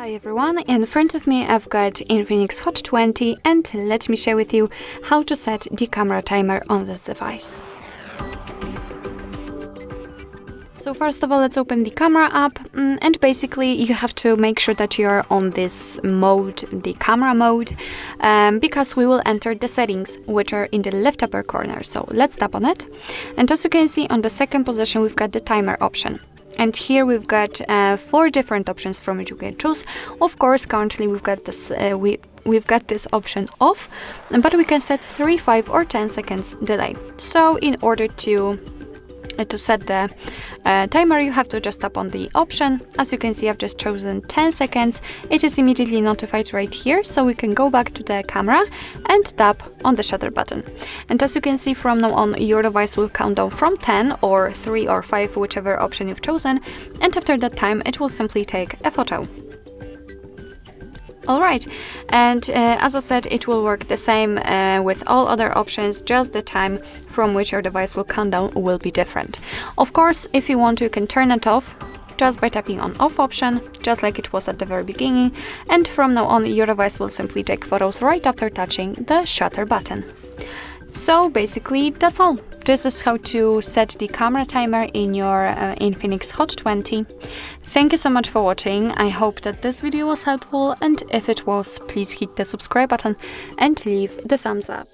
Hi everyone, in front of me I've got INFINIX Hot 20 and let me share with you how to set the camera timer on this device. So first of all, let's open the camera app and basically you have to make sure that you're on this mode, the camera mode, because we will enter the settings which are in the left upper corner. So let's tap on it, and as you can see on the second position we've got the timer option. And here we've got 4 different options from which you can choose. Of course, currently we've got this we've got this option off, but we can set 3, 5 or 10 seconds delay. So in order to set the timer, you have to just tap on the option. As you can see, I've just chosen 10 seconds. It is immediately notified right here, so we can go back to the camera and tap on the shutter button. And as you can see, from now on, your device will count down from 10 or 3 or 5, whichever option you've chosen. And after that time, it will simply take a photo. Alright, and as I said, it will work the same with all other options, just the time from which your device will count down will be different. Of course, if you want to, you can turn it off just by tapping on off option, just like it was at the very beginning, and from now on your device will simply take photos right after touching the shutter button. So basically that's all. This is how to set the camera timer in your INFINIX Hot 20. Thank you so much for watching. I hope that this video was helpful, and if it was, please hit the subscribe button and leave the thumbs up.